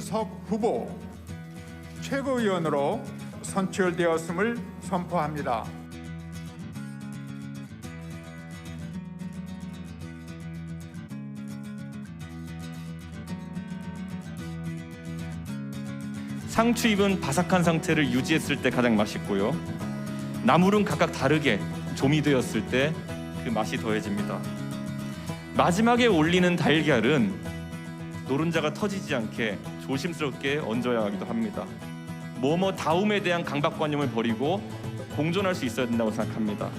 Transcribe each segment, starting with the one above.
이준석 후보 최고위원으로 선출되었음을 선포합니다. 상추 잎은 바삭한 상태를 유지했을 때 가장 맛있고요. 나물은 각각 다르게 조미되었을 때 그 맛이 더해집니다. 마지막에 올리는 달걀은 노른자가 터지지 않게 조심스럽게 얹어야 하기도 합니다. 다움에 대한 강박관념을 버리고 공존할 수 있어야 된다고 생각합니다.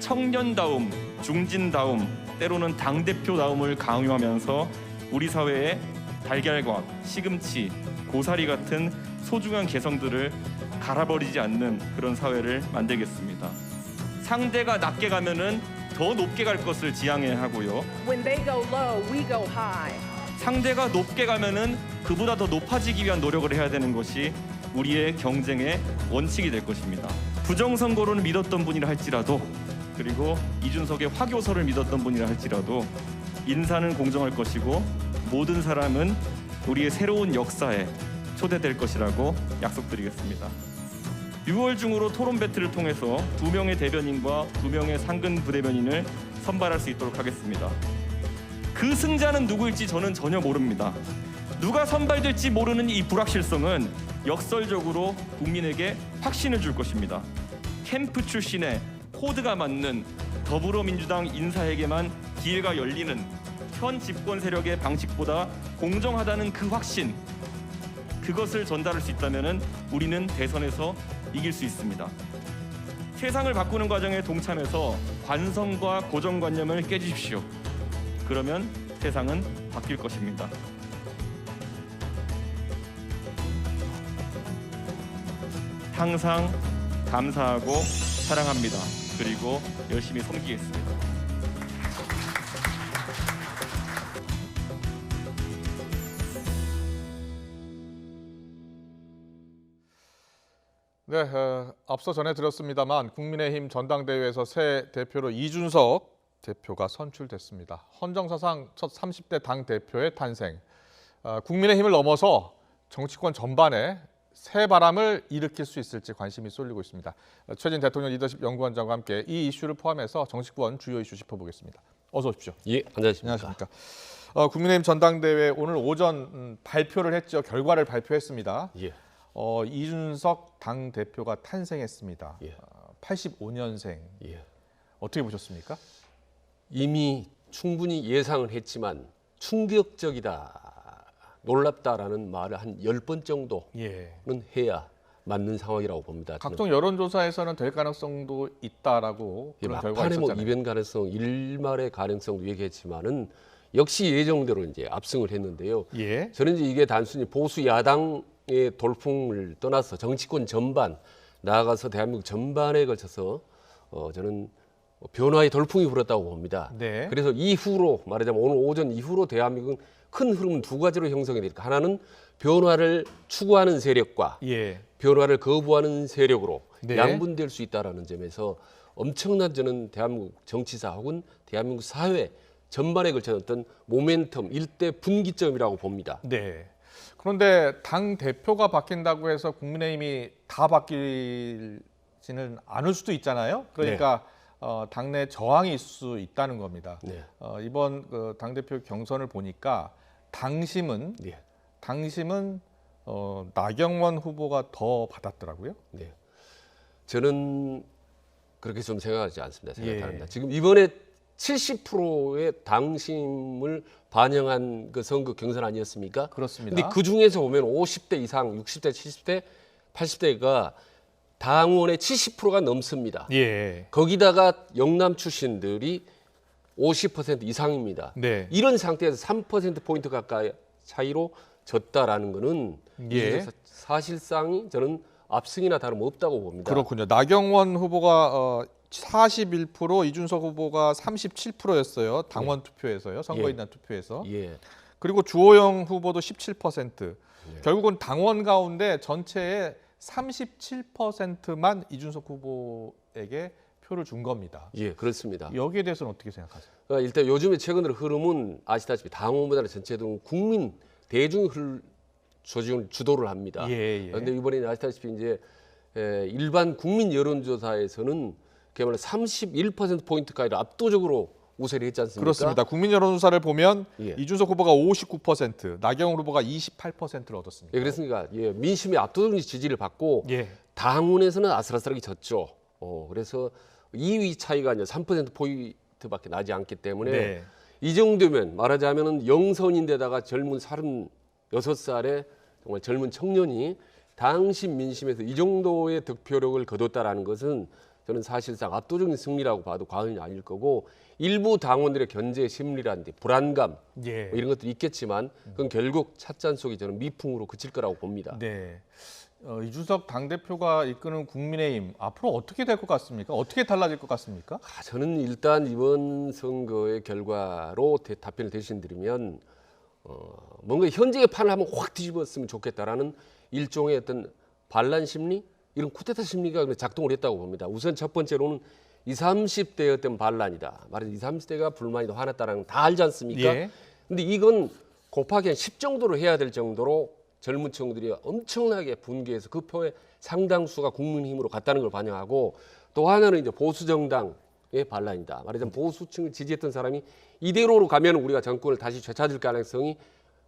청년다움, 중진다움, 때로는 당대표다움을 강요하면서 우리 사회에 달걀과 시금치, 고사리 같은 소중한 개성들을 갈아버리지 않는 그런 사회를 만들겠습니다. 상대가 낮게 가면은 더 높게 갈 것을 지향해야 하고요. When they go low, we go high. 상대가 높게 가면은 그보다 더 높아지기 위한 노력을 해야 되는 것이 우리의 경쟁의 원칙이 될 것입니다. 부정선거로는 믿었던 분이라 할지라도, 그리고 이준석의 화교설을 믿었던 분이라 할지라도 인사는 공정할 것이고 모든 사람은 우리의 새로운 역사에 초대될 것이라고 약속드리겠습니다. 6월 중으로 토론 배틀을 통해서 2명의 대변인과 2명의 상근 부대변인을 선발할 수 있도록 하겠습니다. 그 승자는 누구일지 저는 전혀 모릅니다. 누가 선발될지 모르는 이 불확실성은 역설적으로 국민에게 확신을 줄 것입니다. 캠프 출신의 코드가 맞는 더불어민주당 인사에게만 기회가 열리는 현 집권 세력의 방식보다 공정하다는 그 확신, 그것을 전달할 수 있다면 우리는 대선에서 이길 수 있습니다. 세상을 바꾸는 과정에 동참해서 관성과 고정관념을 깨주십시오. 그러면 세상은 바뀔 것입니다. 항상 감사하고 사랑합니다. 그리고 열심히 섬기겠습니다. 네, 앞서 전해드렸습니다만 국민의힘 전당대회에서 새 대표로 이준석 대표가 선출됐습니다. 헌정사상 첫 30대 당대표의 탄생. 국민의힘을 넘어서 정치권 전반에 새 바람을 일으킬 수 있을지 관심이 쏠리고 있습니다. 최진 대통령 리더십 연구원장과 함께 이 이슈를 포함해서 정치권 주요 이슈 짚어보겠습니다. 어서 오십시오. 예, 안녕하십니까. 안녕하십니까. 국민의힘 전당대회 오늘 오전 발표를 했죠. 결과를 발표했습니다. 예. 이준석 당대표가 탄생했습니다. 예. 85년생. 예. 어떻게 보셨습니까? 이미 충분히 예상을 했지만 충격적이다, 놀랍다라는 말을 한 10번 정도는 예. 해야 맞는 상황이라고 봅니다. 각종 여론조사에서는 될 가능성도 있다라고 그런 결과가 막판에 있었잖아요. 이변 가능성, 일말의 가능성도 얘기했지만은 역시 예정대로 이제 압승을 했는데요. 예. 저는 이제 이게 단순히 보수 야당의 돌풍을 떠나서 정치권 전반, 나아가서 대한민국 전반에 걸쳐서 저는 변화의 돌풍이 불었다고 봅니다. 네. 그래서 이후로 말하자면 오늘 오전 이후로 대한민국은 큰 흐름은 두 가지로 형성이 되니까, 하나는 변화를 추구하는 세력과 예. 변화를 거부하는 세력으로 네. 양분될 수 있다는 점에서 엄청난, 저는 대한민국 정치사 혹은 대한민국 사회 전반에 걸쳐 어떤 모멘텀, 일대 분기점이라고 봅니다. 네. 그런데 당 대표가 바뀐다고 해서 국민의힘이 다 바뀌지는 않을 수도 있잖아요. 그러니까 당내 저항이 있을 수 있다는 겁니다. 네. 이번 당 대표 경선을 보니까 당심은 네. 나경원 후보가 더 받았더라고요. 네. 저는 그렇게 좀 생각하지 않습니다. 생각합니다. 예. 지금 이번에 70%의 당심을 반영한 그 선거 경선 아니었습니까? 그렇습니다. 근데 그 중에서 보면 50대 이상, 60대, 70대, 80대가 당원의 70%가 넘습니다. 예. 거기다가 영남 출신들이 50% 이상입니다. 네. 이런 상태에서 3%포인트 가까이 차이로 졌다라는 거는 예. 사실상 저는 압승이나 다름없다고 봅니다. 그렇군요. 나경원 후보가 41%, 이준석 후보가 37%였어요. 당원 투표에서요. 선거인단 투표에서. 예. 그리고 주호영 후보도 17%. 결국은 당원 가운데 전체의 37%만 이준석 후보에게 표를 준 겁니다. 예, 그렇습니다. 여기에 대해서는 어떻게 생각하세요? 그러니까 일단 요즘에 최근으로 흐름은 아시다시피 당원보다는 전체적으로 국민 대중의 조직을 주도를 합니다. 예. 그런데 이번에 아시다시피 이제 일반 국민 여론조사에서는 그야말로 31% 포인트까지 압도적으로 우세를 했지 않습니까? 그렇습니다. 국민 여론조사를 보면 예. 이준석 후보가 59%, 나경원 후보가 28%를 얻었습니다. 예, 그렇습니까? 예, 민심의 압도적인 지지를 받고 예. 당원에서는 아슬아슬하게 졌죠. 그래서 2위 차이가 이제 3% 포인트밖에 나지 않기 때문에 네. 이 정도면 말하자면은 영선인데다가 젊은 36살의 정말 젊은 청년이 당시 민심에서 이 정도의 득표력을 거뒀다라는 것은 저는 사실상 압도적인 승리라고 봐도 과언이 아닐 거고 일부 당원들의 견제 심리라든지 불안감 예. 뭐 이런 것들이 있겠지만 그건 결국 찻잔속이 저는 미풍으로 그칠 거라고 봅니다. 네. 이준석 당대표가 이끄는 국민의힘 앞으로 어떻게 될 것 같습니까? 어떻게 달라질 것 같습니까? 저는 일단 이번 선거의 결과로 답변을 대신 드리면 뭔가 현재의 판을 한번 확 뒤집었으면 좋겠다라는 일종의 어떤 반란 심리 이런 쿠데타 심리가 작동을 했다고 봅니다. 우선 첫 번째로는 20, 30대의 어떤 반란이다. 말해서 20, 30대가 불만이 화났다라는 건 다 알지 않습니까? 예. 근데 이건 곱하기 한 10 정도로 해야 될 정도로 젊은 층들이 엄청나게 분개해서 그 표의 상당수가 국민힘으로 갔다는 걸 반영하고 또 하나는 이제 보수 정당의 반란이다. 말하자면 보수층을 지지했던 사람이 이대로로 가면 우리가 정권을 다시 되찾을 가능성이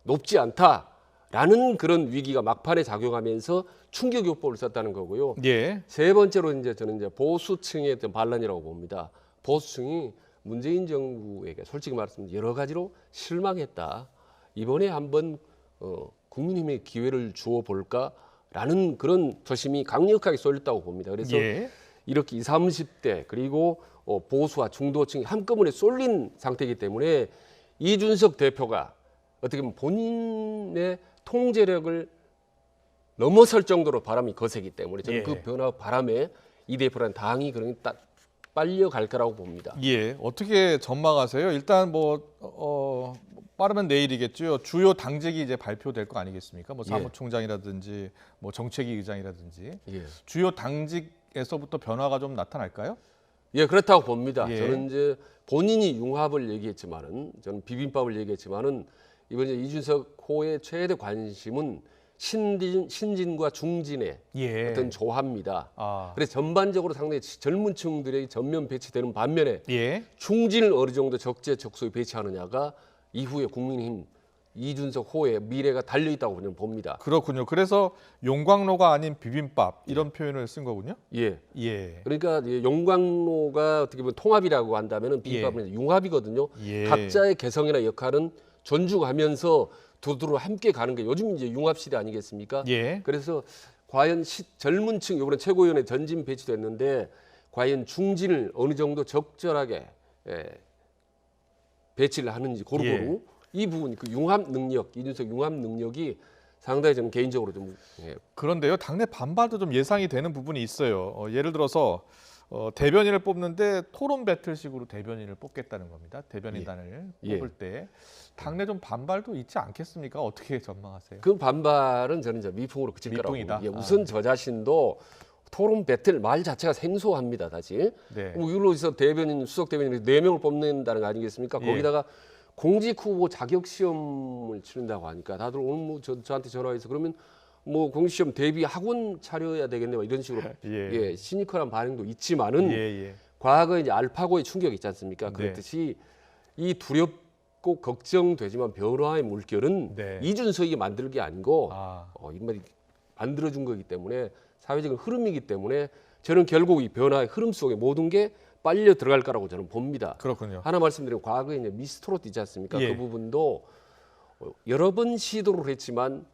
높지 않다라는 그런 위기가 막판에 작용하면서 충격요법을 썼다는 거고요. 예. 세 번째로 이제 저는 이제 보수층의 어떤 반란이라고 봅니다. 보수층이 문재인 정부에게 솔직히 말씀드리면 여러 가지로 실망했다. 이번에 한번 국민힘에 기회를 주어 볼까라는 그런 조심이 강력하게 쏠렸다고 봅니다. 그래서 예. 이렇게 20, 30대 그리고 보수와 중도층이 한꺼번에 쏠린 상태이기 때문에 이준석 대표가 어떻게 보면 본인의 통제력을 넘어설 정도로 바람이 거세기 때문에 저는 예. 그 변화 바람에 이 대표라는 당이 그런 빨려갈 거라고 봅니다. 예. 어떻게 전망하세요? 일단 빠르면 내일이겠죠. 주요 당직이 이제 발표될 거 아니겠습니까? 뭐 사무총장이라든지 뭐 정책위 의장이라든지 예. 주요 당직에서부터 변화가 좀 나타날까요? 예, 그렇다고 봅니다. 예. 저는 이제 본인이 융합을 얘기했지만은 저는 비빔밥을 얘기했지만은 이번 이제 이준석 호의 최대 관심은 신진과 중진의 예. 어떤 조화입니다. 아. 그래서 전반적으로 상당히 젊은 층들이 전면 배치되는 반면에 예. 중진을 어느 정도 적재적소에 배치하느냐가 이후에 국민힘 이준석 호의 미래가 달려 있다고 저는 봅니다. 그렇군요. 그래서 용광로가 아닌 비빔밥 이런 표현을 쓴 거군요. 예. 예. 그러니까 용광로가 어떻게 보면 통합이라고 한다면은 비빔밥은 융합이거든요. 예. 각자의 개성이나 역할은 존중하면서 두두루 함께 가는 게 요즘 이제 융합 시대 아니겠습니까? 예. 그래서 과연 젊은 층 이번에 최고위원회 전진 배치됐는데 과연 중진을 어느 정도 적절하게 배치를 하는지 고루고루 이 부분 그 융합 능력 이준석 융합 능력이 상당히 저는 개인적으로 좀 그런데요, 당내 반발도 좀 예상이 되는 부분이 있어요. 예를 들어서 대변인을 뽑는데 토론 배틀식으로 대변인을 뽑겠다는 겁니다. 대변인단을 예. 뽑을 때 당내 좀 반발도 있지 않겠습니까? 어떻게 전망하세요? 그 반발은 저는 이제 미풍으로 그칠 미풍이다. 거라고. 우선 저 자신도 토론 배틀 말 자체가 생소합니다. 다시. 네. 뭐 이걸로서 대변인, 수석 대변인 4명을 뽑는다는 거 아니겠습니까? 예. 거기다가 공직 후보 자격 시험을 치른다고 하니까 다들 오늘 뭐 저한테 전화해서 그러면 뭐 공직 시험 대비 학원 차려야 되겠네, 뭐 이런 식으로 예. 시니컬한 반응도 있지만은 예. 과거에 이제 알파고의 충격이 있지 않습니까? 네. 그렇듯이 이 두렵고 걱정되지만 변화의 물결은 네. 이준석이 만들 게 아니고 아. 이말 만들어준 거기 때문에 사회적인 흐름이기 때문에 저는 결국 이 변화의 흐름 속에 모든 게 빨려 들어갈 거라고 저는 봅니다. 그렇군요. 하나 말씀드리면 과거에 이제 미스트롯 있지 않습니까? 예. 그 부분도 여러 번 시도를 했지만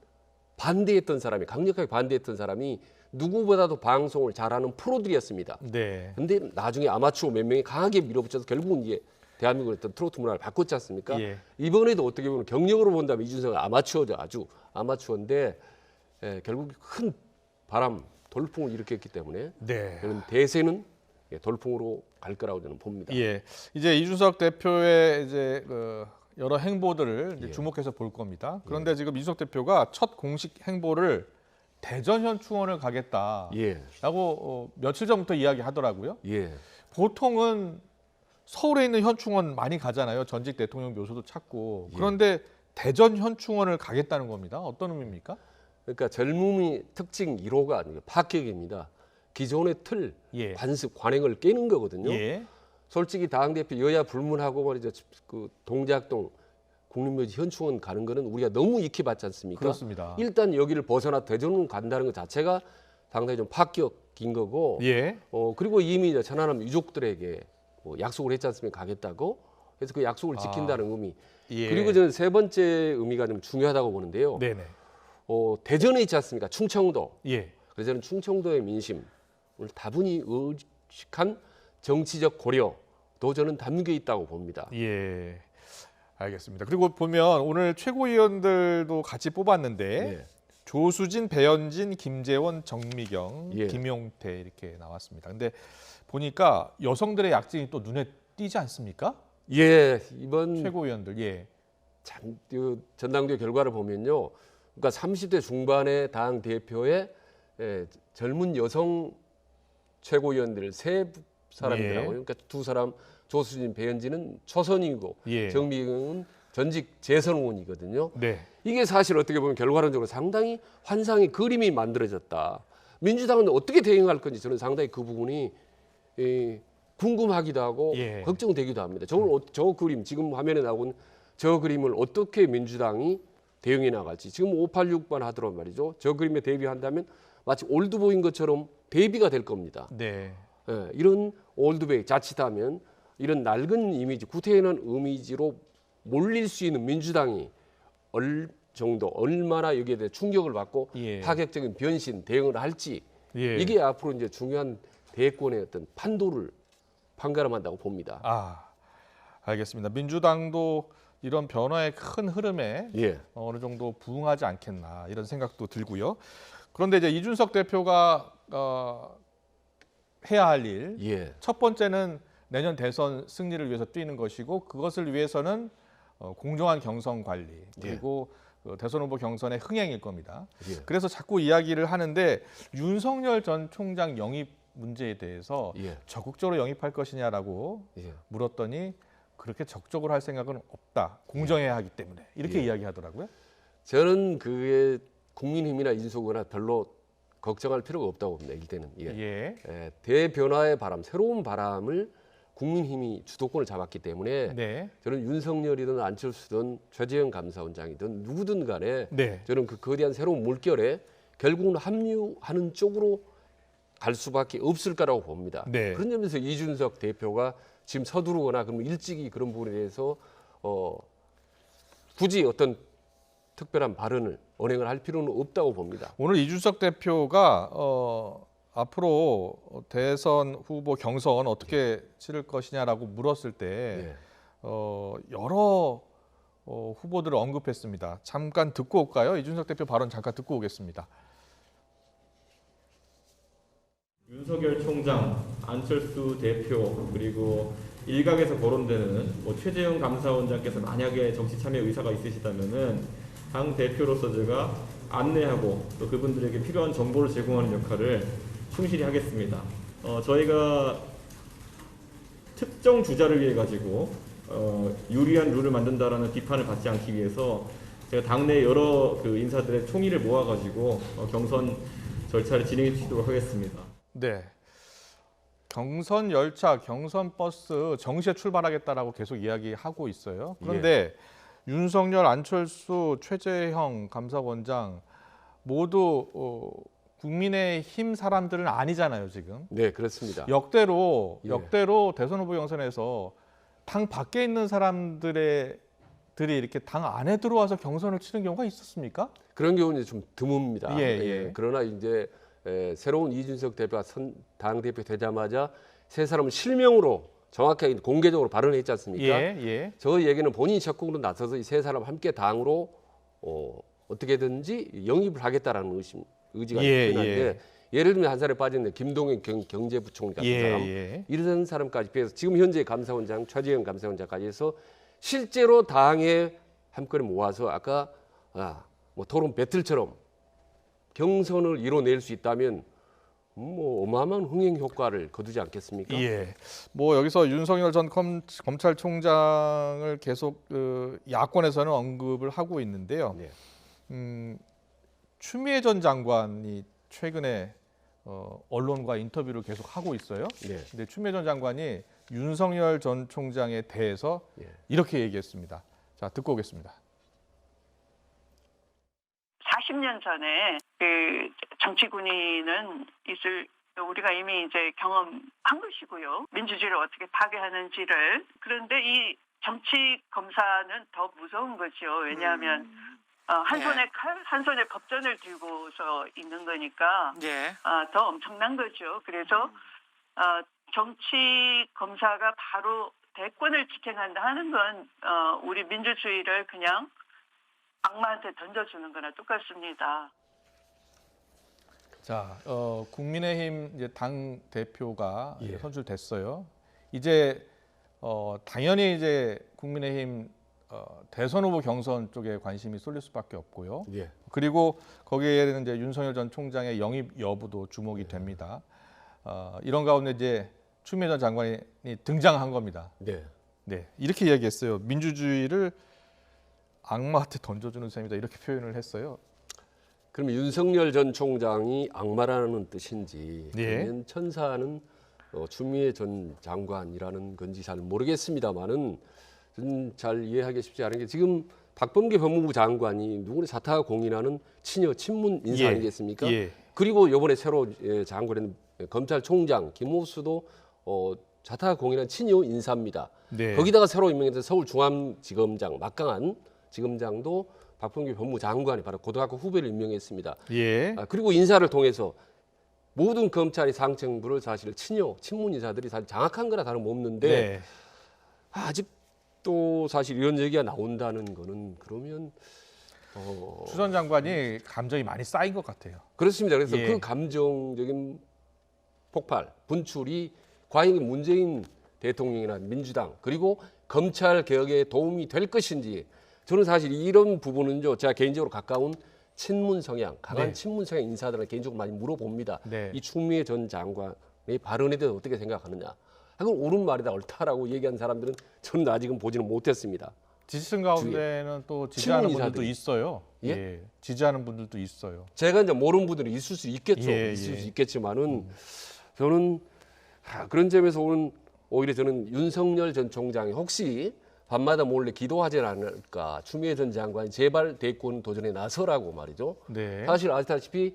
반대했던 사람이 강력하게 반대했던 사람이 누구보다도 방송을 잘하는 프로들이었습니다. 네. 근데 나중에 아마추어 몇 명이 강하게 밀어붙여서 결국은 이제 대한민국의 어떤 트로트 문화를 바꿨지 않습니까? 예. 이번에도 어떻게 보면 경력으로 본다면 이준석은 아마추어죠. 아주 아마추어인데 결국 큰 바람, 돌풍을 일으켰기 때문에 네. 저는 대세는 돌풍으로 갈 거라고 저는 봅니다. 예. 이제 이준석 대표의 이제 여러 행보들을 이제 예. 주목해서 볼 겁니다. 그런데 지금 이준석 대표가 첫 공식 행보를 대전 현충원을 가겠다라고 예. 며칠 전부터 이야기하더라고요. 예. 보통은 서울에 있는 현충원 많이 가잖아요. 전직 대통령 묘소도 찾고. 그런데 대전 현충원을 가겠다는 겁니다. 어떤 의미입니까? 그러니까 젊음의 특징 1호가 아니고 파격입니다. 기존의 틀, 예. 관습, 관행을 깨는 거거든요. 예. 솔직히 당대표 여야 불문하고 말이죠. 그 동작동 국립묘지 현충원 가는 거는 우리가 너무 익혀봤지 않습니까? 그렇습니다. 일단 여기를 벗어나 대전을 간다는 것 자체가 상당히 좀 파격인 거고 예. 그리고 이미 이제 천안함 유족들에게 뭐 약속을 했지 않습니까? 가겠다고. 그래서 그 약속을 지킨다는 의미. 예. 그리고 저는 세 번째 의미가 좀 중요하다고 보는데요. 네네. 대전에 있지 않습니까? 충청도. 예. 그래서 저는 충청도의 민심을 다분히 의식한 정치적 고려도 저는 담겨 있다고 봅니다. 예. 알겠습니다. 그리고 보면 오늘 최고위원들도 같이 뽑았는데 예. 조수진, 배현진, 김재원, 정미경, 예. 김용태 이렇게 나왔습니다. 근데 보니까 여성들의 약진이 또 눈에 띄지 않습니까? 예, 이번 최고위원들. 예. 참, 전당대회 결과를 보면요. 그러니까 30대 중반의 당 대표의 젊은 여성 최고위원들 세 사람이더라고요. 예. 그러니까 두 사람 조수진, 배현진은 초선이고 예. 정미경은 전직 재선 의원이거든요. 네. 이게 사실 어떻게 보면 결과론적으로 상당히 환상의 그림이 만들어졌다. 민주당은 어떻게 대응할 건지 저는 상당히 그 부분이 궁금하기도 하고 예. 걱정되기도 합니다. 저 그림 지금 화면에 나온 저 그림을 어떻게 민주당이 대응해 나갈지 지금 586번 하더라도 말이죠. 저 그림에 대비한다면 마치 올드보인 것처럼 대비가 될 겁니다. 네. 예, 이런 올드베이 자칫하면 이런 낡은 이미지, 구태연한 이미지로 몰릴 수 있는 민주당이 얼마나 여기에 대해 충격을 받고 예. 파격적인 변신 대응을 할지 예. 이게 앞으로 이제 중요한 대권의 어떤 판도를 판가름한다고 봅니다. 아, 알겠습니다. 민주당도 이런 변화의 큰 흐름에 예. 어느 정도 부응하지 않겠나 이런 생각도 들고요. 그런데 이제 이준석 대표가 해야 할 일, 예. 첫 번째는 내년 대선 승리를 위해서 뛰는 것이고 그것을 위해서는 공정한 경선 관리 그리고 대선 후보 경선의 흥행일 겁니다. 예. 그래서 자꾸 이야기를 하는데 윤석열 전 총장 영입 문제에 대해서 예. 적극적으로 영입할 것이냐라고 예. 물었더니 그렇게 적극적으로 할 생각은 없다. 공정해야 하기 때문에 이렇게 예. 이야기하더라고요. 저는 그게 국민힘이나 인수거나 별로 걱정할 필요가 없다고 봅니다. 이때는 예. 대변화의 바람, 새로운 바람을 국민힘이 주도권을 잡았기 때문에 네. 저는 윤석열이든 안철수든 최재형 감사원장이든 누구든 간에 네. 저는 그 거대한 새로운 물결에 결국은 합류하는 쪽으로 갈 수밖에 없을 거라고 봅니다. 네. 그런 점에서 이준석 대표가 지금 서두르거나 그러면 일찍이 그런 부분에 대해서 굳이 어떤 특별한 발언을 언행을 할 필요는 없다고 봅니다. 오늘 이준석 대표가 앞으로 대선 후보 경선 어떻게 치를 것이냐라고 물었을 때 예. 여러 후보들을 언급했습니다. 잠깐 듣고 올까요? 이준석 대표 발언 잠깐 듣고 오겠습니다. 윤석열 총장, 안철수 대표 그리고 일각에서 거론되는 최재형 감사원장께서 만약에 정치 참여 의사가 있으시다면은 당 대표로서 제가 안내하고 또 그분들에게 필요한 정보를 제공하는 역할을 충실히 하겠습니다. 저희가 특정 주자를 위해 가지고 유리한 룰을 만든다라는 비판을 받지 않기 위해서 제가 당내 여러 그 인사들의 총의를 모아가지고 경선 절차를 진행해 주시도록 하겠습니다. 네. 경선 열차, 경선 버스 정시에 출발하겠다라고 계속 이야기하고 있어요. 그런데 윤석열, 안철수, 최재형 감사원장 모두 국민의힘 사람들은 아니잖아요, 지금. 네, 그렇습니다. 역대로 예. 대선 후보 경선에서 당 밖에 있는 사람들이 이렇게 당 안에 들어와서 경선을 치는 경우가 있었습니까? 그런 경우는 좀 드뭅니다. 예. 그러나 이제 새로운 이준석 대표가 당 대표 되자마자 세 사람을 실명으로 정확하게 공개적으로 발언했지 않습니까? 예. 저 얘기는 본인이 적극으로 나서서 이 세 사람 함께 당으로 어떻게든지 영입을 하겠다라는 의지가 표현한데 예를 들면 한 사람에 빠졌는데 김동연 경제부총리 같은 사람 이런 사람까지 비해서 지금 현재 감사원장 최재형 감사원장까지 해서 실제로 당에 한꺼번에 모아서 아까 뭐 토론 배틀처럼 경선을 이뤄낼 수 있다면 뭐 어마어마한 흥행 효과를 거두지 않겠습니까? 예. 뭐 여기서 윤석열 전 검찰총장을 계속 야권에서는 언급을 하고 있는데요. 네. 추미애 전 장관이 최근에 언론과 인터뷰를 계속 하고 있어요. 네. 근데 추미애 전 장관이 윤석열 전 총장에 대해서 예. 이렇게 얘기했습니다. 자, 듣고 오겠습니다. 40년 전에 그 정치 군인은 있을 우리가 이미 이제 경험한 것이고요. 민주주의를 어떻게 파괴하는지를. 그런데 이 정치 검사는 더 무서운 거죠. 왜냐하면 한 손에 칼, 한 손에 법전을 들고서 있는 거니까 더 엄청난 거죠. 그래서 정치 검사가 바로 대권을 직행한다 하는 건 우리 민주주의를 그냥 악마한테 던져주는 거나 똑같습니다. 자, 국민의힘 이제 당 대표가 예. 선출됐어요. 이제 당연히 이제 국민의힘 대선 후보 경선 쪽에 관심이 쏠릴 수밖에 없고요. 예. 그리고 거기에는 이제 윤석열 전 총장의 영입 여부도 주목이 됩니다. 이런 가운데 이제 추미애 전 장관이 등장한 겁니다. 네. 네, 이렇게 이야기했어요. 민주주의를 악마한테 던져주는 셈이다 이렇게 표현을 했어요. 그러면 윤석열 전 총장이 악마라는 뜻인지 예. 아니면 천사는 추미애 전 장관이라는 건지 잘 모르겠습니다만은 저는 잘 이해하기 쉽지 않은 게 지금 박범계 법무부 장관이 누구나 자타가 공인하는 친여 친문 인사 예. 아니겠습니까? 예. 그리고 이번에 새로 장관인 검찰총장 김호수도 자타가 공인한 친여 인사입니다. 네. 거기다가 새로 임명된 서울중앙지검장 막강한 지검장도 박범계 법무부 장관이 바로 고등학교 후배를 임명했습니다. 예. 그리고 인사를 통해서 모든 검찰의 상층부를 사실 친문 인사들이 사실 장악한 거나 다름없는데 네. 아직도 사실 이런 얘기가 나온다는 거는 그러면 추 전 장관이 감정이 많이 쌓인 것 같아요. 그렇습니다. 그래서 예. 그 감정적인 폭발, 분출이 과연 문재인 대통령이나 민주당 그리고 검찰 개혁에 도움이 될 것인지 저는 사실 이런 부분은요 제가 개인적으로 가까운 친문 성향, 강한 네. 친문 성향 인사들은 개인적으로 많이 물어봅니다. 네. 이 추미애 전 장관의 발언에 대해서 어떻게 생각하느냐? 그건 옳은 말이다, 옳다라고 얘기한 사람들은 저는 아직은 보지는 못했습니다. 지지층 가운데는 또 지지하는 친문 분들도 인사들이. 있어요. 예? 예. 지지하는 분들도 있어요. 제가 이제 모르는 분들이 있을 수 있겠죠. 예, 있을 예. 수 있겠지만은 저는 그런 점에서 오히려 저는 윤석열 전 총장이 혹시 밤마다 몰래 기도하지 않을까. 추미애 전 장관이 제발 대권 도전에 나서라고 말이죠. 네. 사실 아시다시피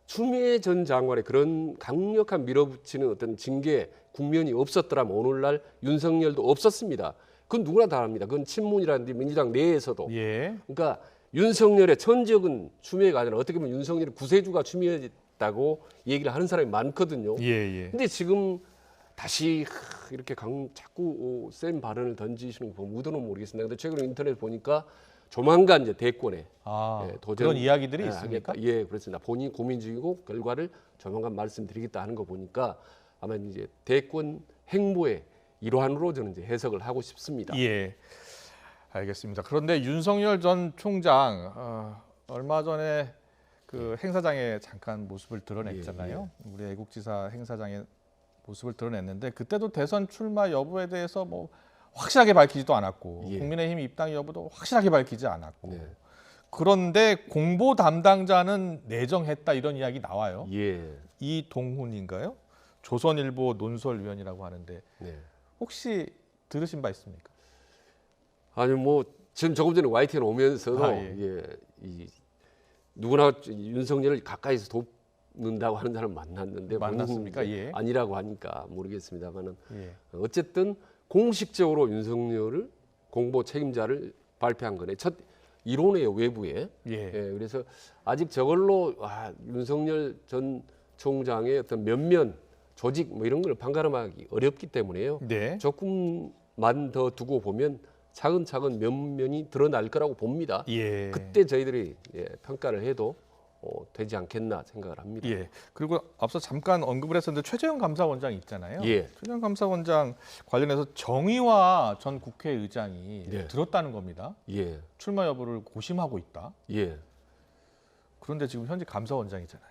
추미애 전 장관의 그런 강력한 밀어붙이는 어떤 징계 국면이 없었더라면 오늘날 윤석열도 없었습니다. 그건 누구나 다 압니다. 그건 친문이라든지 민주당 내에서도. 예. 그러니까 윤석열의 천적은 추미애가 아니라 어떻게 보면 윤석열의 구세주가 추미애다고 얘기를 하는 사람이 많거든요. 예, 예. 근데 지금 다시 이렇게 자꾸 센 발언을 던지시는 거 보면 의도는 모르겠습니다. 근데 최근에 인터넷 보니까 조만간 이제 대권에 도전 그런 이야기들이 있습니까? 하겠다. 예, 그렇습니다. 본인이 고민 중이고 결과를 조만간 말씀드리겠다 하는 거 보니까 아마 이제 대권 행보의 일환으로 저는 이제 해석을 하고 싶습니다. 예. 알겠습니다. 그런데 윤석열 전 총장 얼마 전에 그 행사장에 잠깐 모습을 드러냈잖아요. 우리 애국지사 행사장에 모습을 드러냈는데 그때도 대선 출마 여부에 대해서 뭐 확실하게 밝히지도 않았고 예. 국민의힘 입당 여부도 확실하게 밝히지 않았고 네. 그런데 공보 담당자는 내정했다 이런 이야기 나와요. 예. 이동훈인가요? 조선일보 논설위원이라고 하는데 네. 혹시 들으신 바 있습니까? 아니 뭐 지금 조금 전에 YTN 오면서도 예. 이 누구나 윤석열을 가까이서 돕는다고 하는 사람 만났는데 만났습니까? 본인은 예. 아니라고 하니까 모르겠습니다만은 예. 어쨌든 공식적으로 윤석열을 공보 책임자를 발표한 거네. 첫 이론이에요, 외부에. 예. 그래서 아직 저걸로 윤석열 전 총장의 어떤 면면 조직 뭐 이런 걸 판가름하기 어렵기 때문에요. 네. 조금만 더 두고 보면 차근차근 면면이 드러날 거라고 봅니다. 예. 그때 저희들이 평가를 해도 되지 않겠나 생각을 합니다. 예. 그리고 앞서 잠깐 언급을 했었는데 최재형 감사원장 있잖아요. 예. 최재형 감사원장 관련해서 정의화 전 국회의장이 예. 들었다는 겁니다. 예, 출마 여부를 고심하고 있다. 예, 그런데 지금 현재 감사원장이잖아요.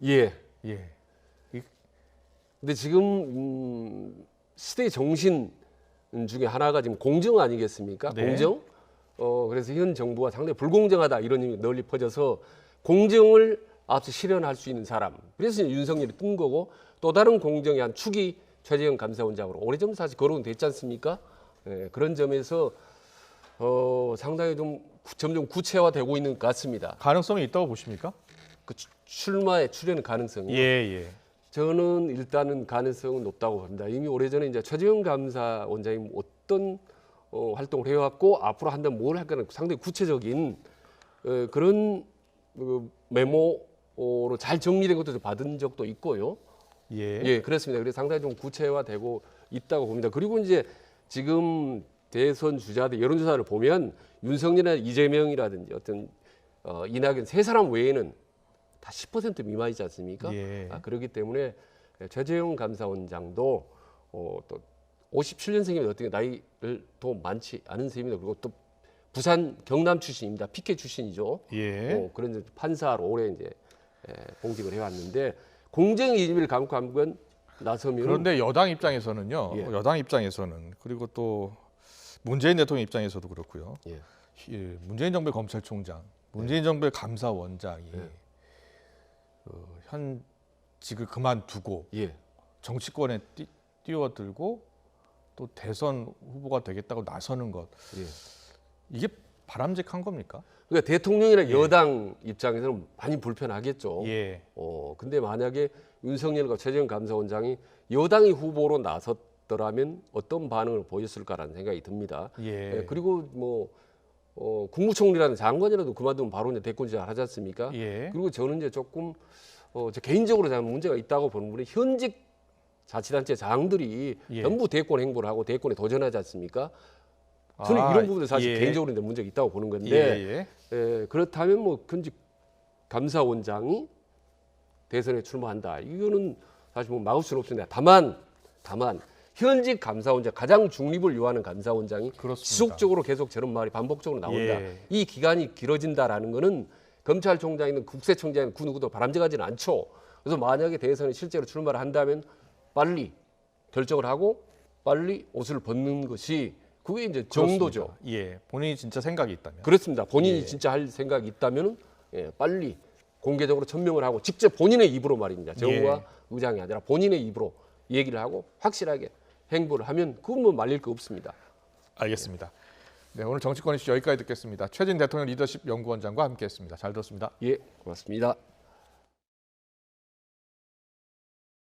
예. 예. 근데 지금 시대의 정신 중에 하나가 지금 공정 아니겠습니까? 네. 공정. 그래서 현 정부가 상당히 불공정하다 이런 의미 널리 퍼져서 공정을 앞서 실현할 수 있는 사람. 그래서 이제 윤석열이 뜬 거고 또 다른 공정의 한 축이 최재형 감사원장으로 오래전 사실 거론됐지 않습니까? 예, 그런 점에서 상당히 좀 점점 구체화되고 있는 것 같습니다. 가능성이 있다고 보십니까? 그 출마에 출연 가능성이 예. 저는 일단은 가능성은 높다고 봅니다. 이미 오래전에 이제 최재형 감사원장이 어떤 활동을 해왔고 앞으로 한다면 뭘 할까는 상당히 구체적인 그런 메모로 잘 정리된 것도 좀 받은 적도 있고요. 예, 그렇습니다. 그래서 상당히 좀 구체화되고 있다고 봅니다. 그리고 이제 지금 대선 주자들 여론조사를 보면 윤석열이나 이재명이라든지 어떤 이낙연 세 사람 외에는 다 10% 미만이지 않습니까? 예. 그렇기 때문에 최재형 감사원장도 또 57년생이면 어떻게 나이를 더 많지 않은 셈입니다. 그리고 또 부산 경남 출신입니다. 피케 출신이죠. 예. 그런 이제 판사로 오래 이제 공직을 해왔는데 공정의 의미를 감고 한번 나서면 그런데 여당 입장에서는요. 예. 여당 입장에서는 그리고 또 문재인 대통령 입장에서도 그렇고요. 예. 문재인 정부의 검찰총장, 문재인 정부의 감사원장이 예. 현직을 그만두고 예. 정치권에 뛰어들고 또 대선 후보가 되겠다고 나서는 것 예. 이게 바람직한 겁니까? 그러니까 대통령이나 여당 입장에서는 많이 불편하겠죠. 예. 근데 만약에 윤석열과 최재형 감사원장이 여당이 후보로 나섰더라면 어떤 반응을 보였을까라는 생각이 듭니다. 예. 그리고 뭐 국무총리라는 장관이라도 그만두면 바로 이제 대권주자 하지 않습니까? 예. 그리고 저는 이제 조금 저 개인적으로 저는 문제가 있다고 보는 분이 현직 자치단체 장들이 예. 전부 대권 행보를 하고 대권에 도전하지 않습니까? 저는 이런 부분에 사실 예. 개인적으로 이제 문제가 있다고 보는 건데 그렇다면 뭐 현직 감사원장이 대선에 출마한다. 이거는 사실 뭐 막을 수는 없습니다. 다만 현직 감사원장 가장 중립을 요하는 감사원장이 그렇습니다. 지속적으로 계속 저런 말이 반복적으로 나온다. 예. 이 기간이 길어진다라는 거는 검찰총장이든 국세청장이든 그 누구도 바람직하지는 않죠. 그래서 만약에 대선에 실제로 출마를 한다면 빨리 결정을 하고 빨리 옷을 벗는 것이 그게 이제 정도죠. 그렇습니다. 예. 본인이 진짜 생각이 있다면. 그렇습니다. 본인이 예. 진짜 할 생각이 있다면 빨리 공개적으로 천명을 하고 직접 본인의 입으로 말입니다. 정부와 예. 의장이 아니라 본인의 입으로 얘기를 하고 확실하게 행보를 하면 그건 뭐 말릴 거 없습니다. 알겠습니다. 네, 오늘 정치권 이슈 여기까지 듣겠습니다. 최진 대통령 리더십 연구원장과 함께했습니다. 잘 들었습니다. 예, 고맙습니다.